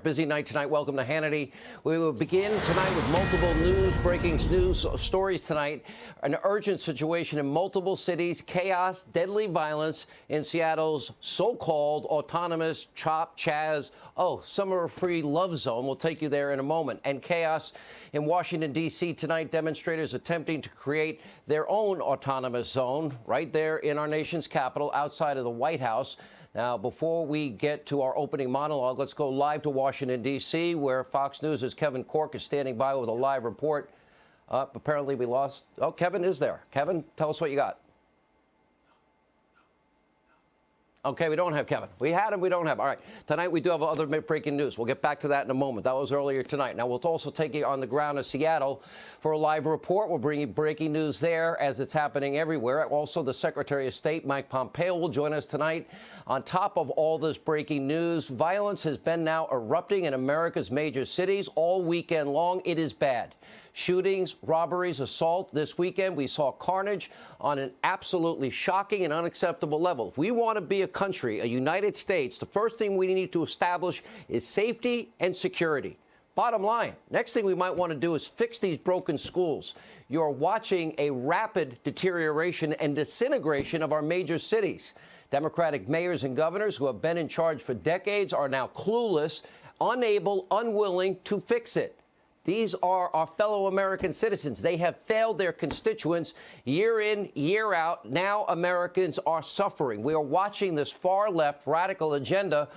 Busy night tonight. Welcome to Hannity. We will begin tonight with multiple breaking news stories tonight. An urgent situation in multiple cities, chaos, deadly violence in Seattle's so-called autonomous summer-free love zone. We'll take you there in a moment. And chaos in Washington, D.C. tonight. Demonstrators attempting to create their own autonomous zone right there in our nation's capital, outside of the White House. Now, before we get to our opening monologue, let's go live to Washington, D.C., where Fox News' Kevin Corke is standing by with a live report. Apparently, we lost. Oh, Kevin is there. Kevin, tell us what you got. Okay, we don't have Kevin. We had him, we don't have him. All right, tonight we do have other breaking news. We'll get back to that in a moment. That was earlier tonight. Now, we'll also take you on the ground in Seattle for a live report. We'll bring you breaking news there as it's happening everywhere. Also, the Secretary of State, Mike Pompeo, will join us tonight. On top of all this breaking news, violence has been now erupting in America's major cities all weekend long. It is bad. Shootings, robberies, assault. This weekend, we saw carnage on an absolutely shocking and unacceptable level. If we want to be a country, a United States, the first thing we need to establish is safety and security. Bottom line, next thing we might want to do is fix these broken schools. You're watching a rapid deterioration and disintegration of our major cities. Democratic mayors and governors who have been in charge for decades are now clueless, unable, unwilling to fix it. These are our fellow American citizens. They have failed their constituents year in, year out. Now Americans are suffering. We are watching this far-left radical agenda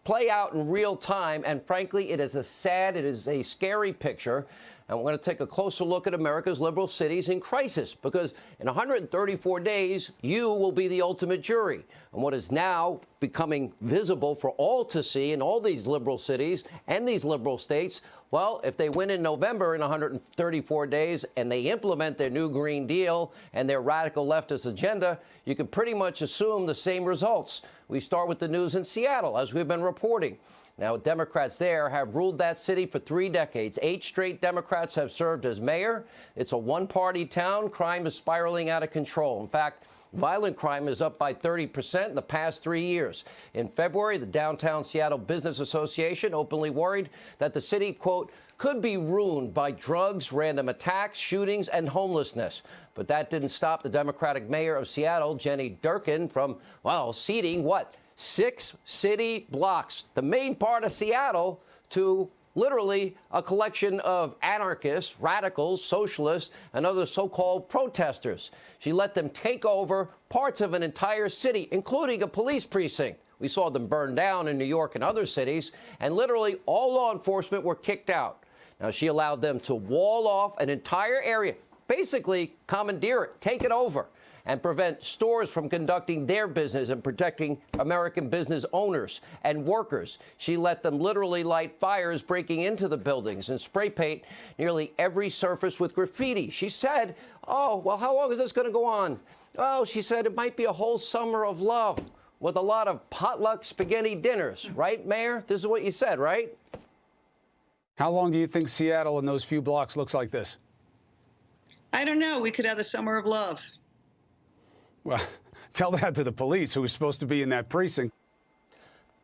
play out in real time, and frankly, it is a scary picture. And we're going to take a closer look at America's liberal cities in crisis, because in 134 days, you will be the ultimate jury. And what is now becoming visible for all to see in all these liberal cities and these liberal states, well, if they win in November in 134 days and they implement their new Green Deal and their radical leftist agenda, you can pretty much assume the same results. We start with the news in Seattle, as we've been reporting. Now, Democrats there have ruled that city for 3 decades. 8 straight Democrats have served as mayor. It's a one-party town. Crime is spiraling out of control. In fact, violent crime is up by 30% in the past 3 years. In February, the Downtown Seattle Business Association openly worried that the city, quote, could be ruined by drugs, random attacks, shootings, and homelessness. But that didn't stop the Democratic mayor of Seattle, Jenny Durkan, from, well, ceding what? 6 city blocks, the main part of Seattle, to literally a collection of anarchists, radicals, socialists, and other so-called protesters. She let them take over parts of an entire city, including a police precinct. We saw them burn down in New York and other cities, and literally all law enforcement were kicked out. Now, she allowed them to wall off an entire area, basically commandeer it, take it over, and prevent stores from conducting their business and protecting American business owners and workers. She let them literally light fires, breaking into the buildings, and spray paint nearly every surface with graffiti. She said, oh, well, how long is this going to go on? Oh, she said, it might be a whole summer of love with a lot of potluck spaghetti dinners. Right, Mayor? This is what you said, right? How long do you think Seattle in those few blocks looks like this? I don't know. We could have the summer of love. Well, tell that to the police, who was supposed to be in that precinct.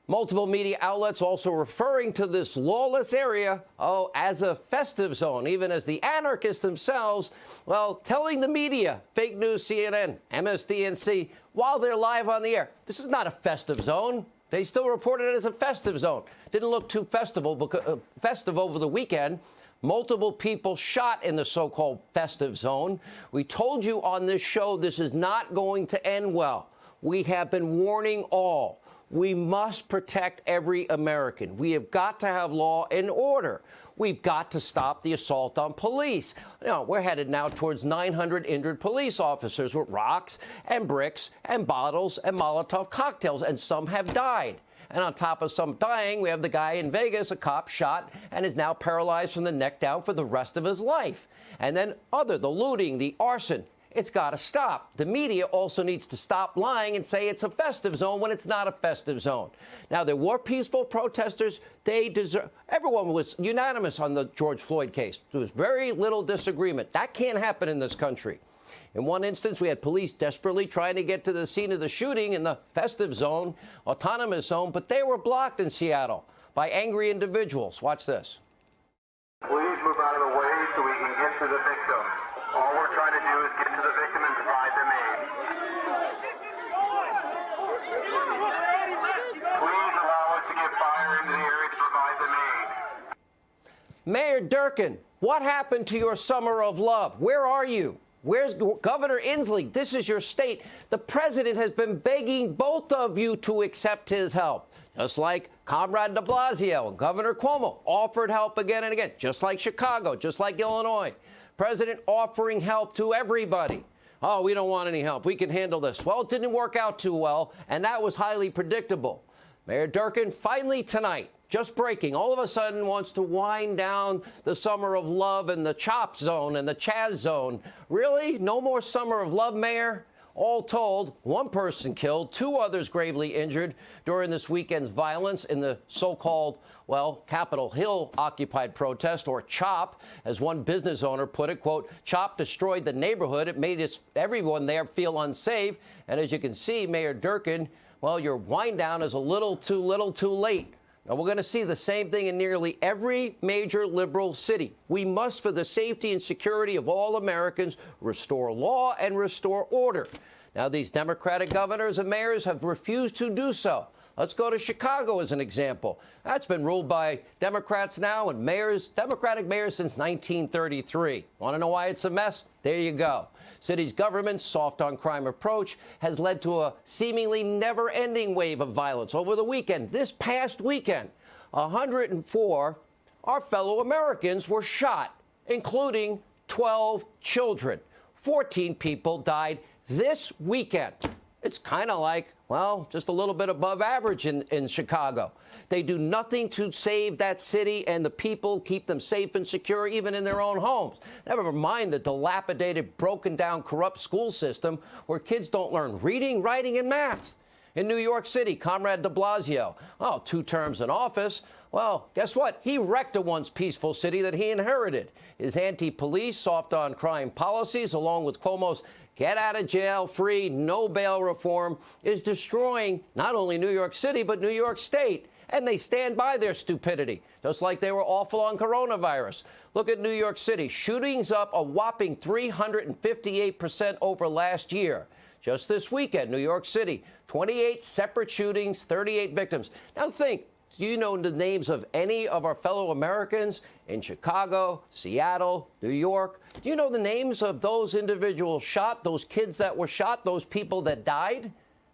Multiple media outlets also referring to this lawless area, as a festive zone, even as the anarchists themselves, well, telling the media, fake news, CNN, MSDNC, while they're live on the air, this is not a festive zone. They still reported it as a festive zone. Didn't look too festive over the weekend. Multiple people shot in the so-called festive zone. We told you on this show this is not going to end well. We have been warning all. We must protect every American. We have got to have law and order. We've got to stop the assault on police. You know, we're headed now towards 900 injured police officers with rocks and bricks and bottles and Molotov cocktails, and some have died. And on top of some dying, we have the guy in Vegas, a cop shot, and is now paralyzed from the neck down for the rest of his life. And then the looting, the arson. It's got to stop. The media also needs to stop lying and say it's a festive zone when it's not a festive zone. Now, there were peaceful protesters. They deserve. Everyone was unanimous on the George Floyd case. There was very little disagreement. That can't happen in this country. In one instance, we had police desperately trying to get to the scene of the shooting in the festive zone, autonomous zone, but they were blocked in Seattle. by angry individuals. Watch this. Please move out of the way so we can get to the victim. All we're trying to do is get to the victim and provide them aid. Please allow us to get fire into the area to provide them aid. Mayor Durkin, what happened to your summer of love? Where are you? Where's Governor Inslee? This is your state. The president has been begging both of you to accept his help. Just like Comrade de Blasio and Governor Cuomo offered help again and again, just like Chicago, just like Illinois. President offering help to everybody. Oh, we don't want any help. We can handle this. Well, it didn't work out too well, and that was highly predictable. Mayor Durkin finally tonight, just breaking, all of a sudden wants to wind down the summer of love and the CHOP zone and the Chaz zone. Really? No more summer of love, Mayor? All told, one person killed, two others gravely injured during this weekend's violence in the so-called, well, Capitol Hill occupied protest, or CHOP, as one business owner put it, quote, CHOP destroyed the neighborhood. It made everyone there feel unsafe. And as you can see, Mayor Durkin, well, your wind down is a little too late. Now, we're going to see the same thing in nearly every major liberal city. We must, for the safety and security of all Americans, restore law and restore order. Now, these Democratic governors and mayors have refused to do so. Let's go to Chicago as an example. That's been ruled by Democrats now and mayors, Democratic mayors since 1933. Want to know why it's a mess? There you go. City's government's soft-on-crime approach has led to a seemingly never-ending wave of violence. Over the weekend, this past weekend, 104 our fellow Americans were shot, including 12 children. 14 people died this weekend. It's kind of like, well, just a little bit above average in Chicago. They do nothing to save that city and the people, keep them safe and secure, even in their own homes. Never mind the dilapidated, broken down, corrupt school system where kids don't learn reading, writing, and math. In New York City, Comrade de Blasio, 2 terms in office. Well, guess what? He wrecked a once peaceful city that he inherited. His anti-police, soft-on-crime policies, along with Cuomo's get-out-of-jail-free, no-bail reform, is destroying not only New York City, but New York State. And they stand by their stupidity, just like they were awful on coronavirus. Look at New York City. Shootings up a whopping 358% over last year. Just this weekend, New York City, 28 separate shootings, 38 victims. Now think, do you know the names of any of our fellow Americans in Chicago, Seattle, New York? Do you know the names of those individuals shot, those kids that were shot, those people that died?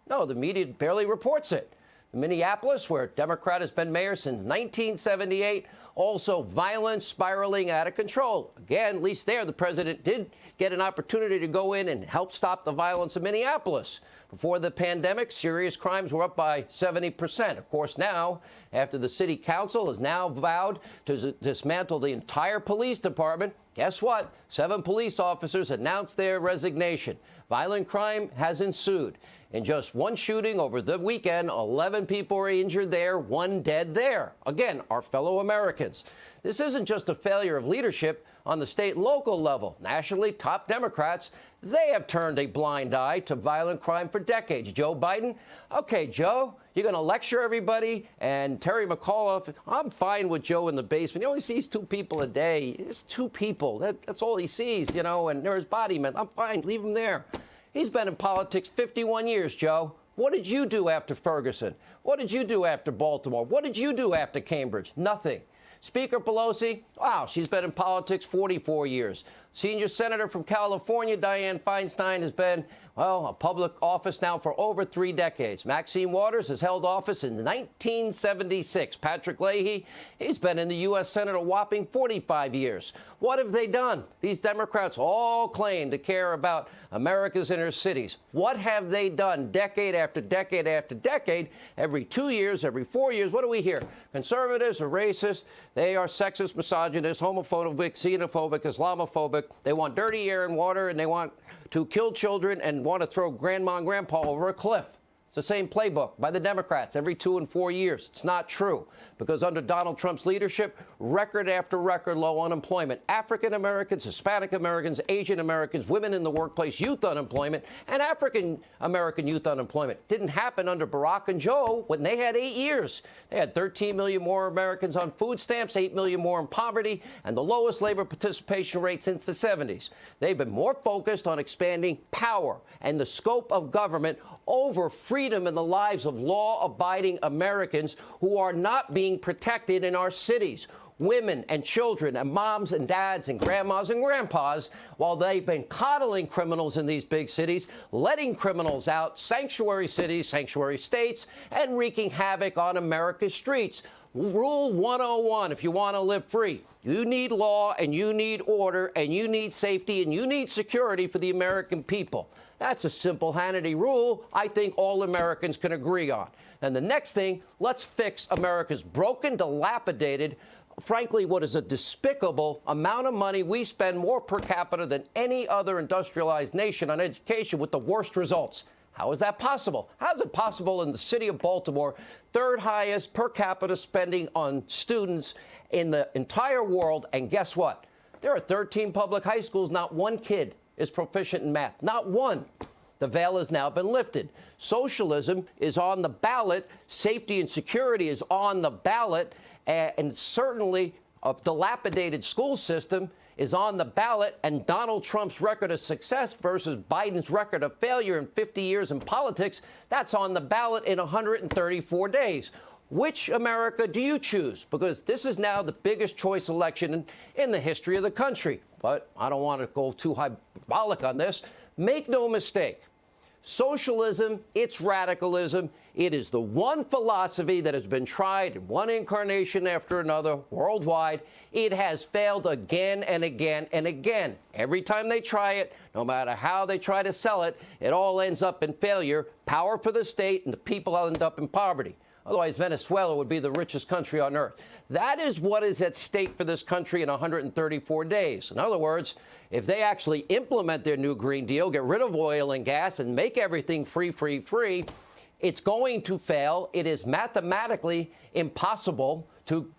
No, the media barely reports it. Minneapolis, where a Democrat has been mayor since 1978, also violence spiraling out of control. Again, at least there, the president did get an opportunity to go in and help stop the violence in Minneapolis. Before the pandemic, serious crimes were up by 70%. Of course, now, after the city council has now vowed to dismantle the entire police department, guess what? 7 police officers announced their resignation. Violent crime has ensued. In just one shooting over the weekend, 11 people were injured there, 1 dead there. Again, our fellow Americans. This isn't just a failure of leadership on the state and local level. Nationally, top Democrats, they have turned a blind eye to violent crime for decades. Joe Biden, okay, Joe, you're going to lecture everybody. And Terry McAuliffe, I'm fine with Joe in the basement. He only sees 2 people a day. It's 2 people. That's all he sees, and they're his body men. I'm fine. Leave him there. He's been in politics 51 years, Joe. What did you do after Ferguson? What did you do after Baltimore? What did you do after Cambridge? Nothing. Speaker Pelosi, wow, she's been in politics 44 years. Senior Senator from California, Dianne Feinstein, has been, well, a public office now for over 3 decades. Maxine Waters has held office in 1976. Patrick Leahy, he's been in the U.S. Senate a whopping 45 years. What have they done? These Democrats all claim to care about America's inner cities. What have they done decade after decade after decade? Every 2 years, every 4 years, what do we hear? Conservatives are racist. They are sexist, misogynist, homophobic, xenophobic, Islamophobic. They want dirty air and water, and they want to kill children and want to throw grandma and grandpa over a cliff. It's the same playbook by the Democrats every 2 and 4 years. It's not true, because under Donald Trump's leadership, record after record low unemployment. African Americans, Hispanic Americans, Asian Americans, women in the workplace, youth unemployment, and African American youth unemployment. Didn't happen under Barack and Joe when they had 8 years. They had 13 million more Americans on food stamps, 8 million more in poverty, and the lowest labor participation rate since the 70s. They've been more focused on expanding power and the scope of government over freedom in the lives of law-abiding Americans who are not being protected in our cities. Women and children and moms and dads and grandmas and grandpas, while they've been coddling criminals in these big cities, letting criminals out, sanctuary cities, sanctuary states, and wreaking havoc on America's streets. Rule 101, if you want to live free, you need law and you need order and you need safety and you need security for the American people. That's a simple Hannity rule I think all Americans can agree on. And the next thing, let's fix America's broken, dilapidated, frankly, what is a despicable amount of money we spend more per capita than any other industrialized nation on education, with the worst results. How is that possible? How is it possible in the city of Baltimore, third highest per capita spending on students in the entire world? And guess what? There are 13 public high schools. Not one kid is proficient in math. Not one. The veil has now been lifted. Socialism is on the ballot. Safety and security is on the ballot. And certainly a dilapidated school system is on the ballot, and Donald Trump's record of success versus Biden's record of failure in 50 years in politics, that's on the ballot in 134 days. Which America do you choose? Because this is now the biggest choice election in the history of the country. But I don't want to go too hyperbolic on this. Make no mistake. Socialism, it's radicalism. It is the one philosophy that has been tried in one incarnation after another worldwide. It has failed again and again and again. Every time they try it, no matter how they try to sell it, it all ends up in failure. Power for the state, and the people end up in poverty. Otherwise, Venezuela would be the richest country on earth. That is what is at stake for this country in 134 days. In other words, if they actually implement their new Green Deal, get rid of oil and gas, and make everything free, free, free, it's going to fail. It is mathematically impossible to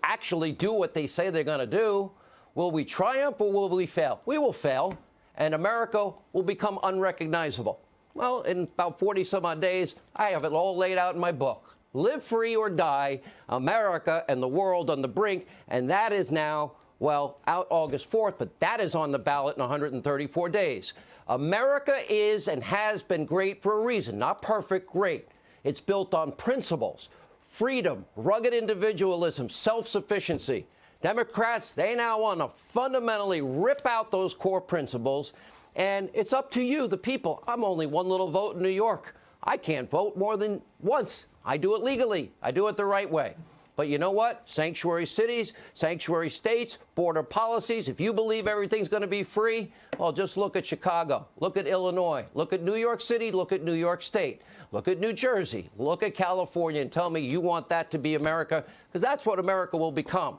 actually do what they say they're going to do. Will we triumph or will we fail? We will fail, and America will become unrecognizable. Well, in about 40 some odd days, I have it all laid out in my book. Live free or die, America and the world on the brink. And that is now, well, out August 4th, but that is on the ballot in 134 days. America is and has been great for a reason. Not perfect, great. It's built on principles, freedom, rugged individualism, self-sufficiency. Democrats, they now want to fundamentally rip out those core principles. And it's up to you, the people. I'm only one little vote in New York. I can't vote more than once. I do it legally. I do it the right way. But you know what? Sanctuary cities, sanctuary states, border policies. If you believe everything's going to be free, well, just look at Chicago. Look at Illinois. Look at New York City. Look at New York State. Look at New Jersey. Look at California and tell me you want that to be America, because that's what America will become.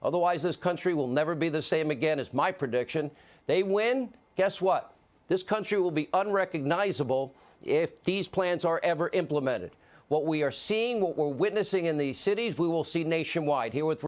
Otherwise, this country will never be the same again, is my prediction. They win. Guess what? This country will be unrecognizable if these plans are ever implemented. What we are seeing, what we're witnessing in these cities, we will see nationwide. Here with